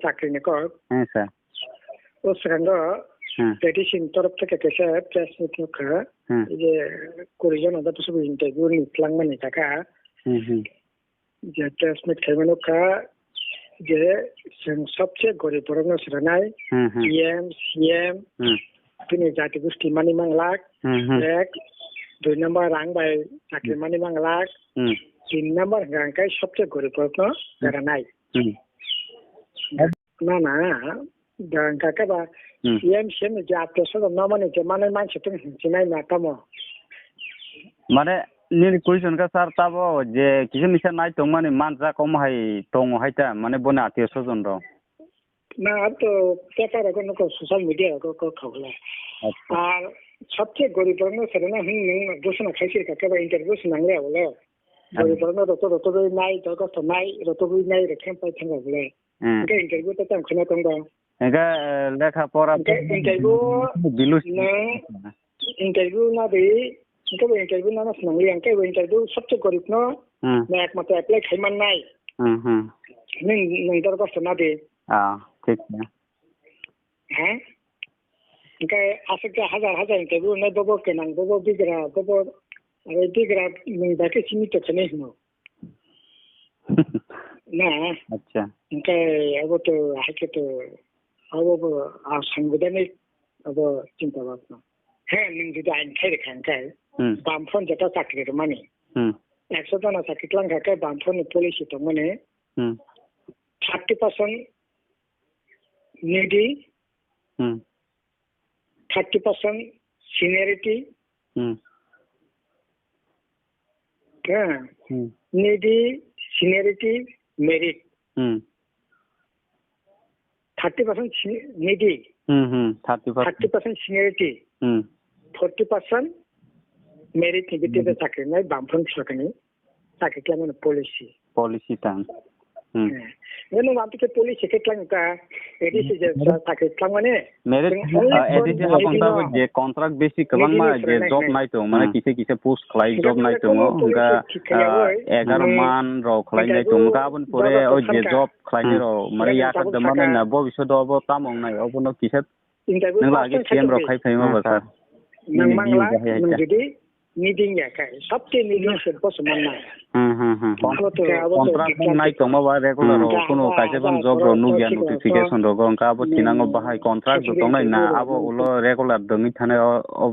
চাকরি নিকর হ্যাঁ স্যার ও সেখানে পেটিশন তরফ থেকে কেসে প্রেস মিট নখা এই যে 20 জন আদা তো ইন্টারভিউ নিলাংমানি থাকা যে প্রেস মিট খাইমানো নখা যে সবচেয়ে গরিব বর্ণ শ্রেণী পিএম সিএম তিনি জাতি গোষ্ঠী মানি মাংলাক এক 2 নম্বর রাং বাই চাকরি মানি মাংলাক 3 নম্বর গাंकाय সবচেয়ে গরিব বর্ণ যারা নাই না না গাंकाय বা পিএম সিএম যে আত্মীয় না মানে যে মানে মানসি তুমি চিনাই না তামো মানে নির কুইশন का স্যার তাবো যে কিছু মিছা নাই তো মানে মানজা কম হাই দङ হাইতা মানে বনে আত্মীয় স্বজন র না তো পেপার কোনো সোশ্যাল মিডিয়া को খবলা আর সবচেয়ে গরিব বর্ণ শ্রেণী ঘোষণা খাইছে কাকে ইন্টারভিউ নাংলে বলে গরিব বর্ণ রত নাই দরকার নাই রত নাই রেখে পাই থাকা বলে এটা ইন্টারভিউ তো তাম খনা কম দাও এগা লেখা পড়া ইন্টারভিউ না দে इनका इंटरव्यू ना नांगली अंके इंटरव्यू सबसे गरीब नो मैं एकमात्र अप्लाई खाइमान नाय नहीं दरखास्त ना दे ठीक है हैं इनका आसे के हजार इंटरव्यू ना बबो के नांग बबो बिगरा अरे बिगरा नहीं बाकी सीमित तो नहीं हो ना अच्छा इनका अब तो है के तो अब संवैधानिक अब चिंता बात ना है नहीं जो आइन खाई खांका बामफोन जता चाकरी माने 100 जना चाकरी लांखाके बामफोन पलिसि तो माने 30% needy 30% seniority needy seniority merit 30% needy 30% seniority 40% merit negative चाकरी नहीं बामफोन सकनी चाकरी क्या मैंने पॉलिसी टाइम मैंने वहाँ पे पॉलिसी के टाइम का एडिसी जैसा चाकरी टाइम मैंने मेरिट एडिसी हाबंग ता जे कॉन्ट्रैक्ट बेसिक कबां मा जे जॉब नाइ तो माने किसे पोस्ट खलाई जॉब नाइ तो उनका 11 मान रो खलाई नाइ तो गाबन परे ओ जे जॉब खलाई रो माने या का दमाने ना भविष्य दो अब तामंग नाइ अब न किसे नों लागे सीएम रो खाइ फैमा बसा नंगमांगला नंगदि नीडिंग या का सबके नीडिंग से बस मनना कॉन्ट्रैक्ट नाइ तो माबा रेगुलर रो कोनो कासे बन जॉब रो नु गया नोटिफिकेशन रो गंका अब थिनांगो बाहाय कॉन्ट्रैक्ट दो नाइ ना अब उलो रेगुलर दंगि थाने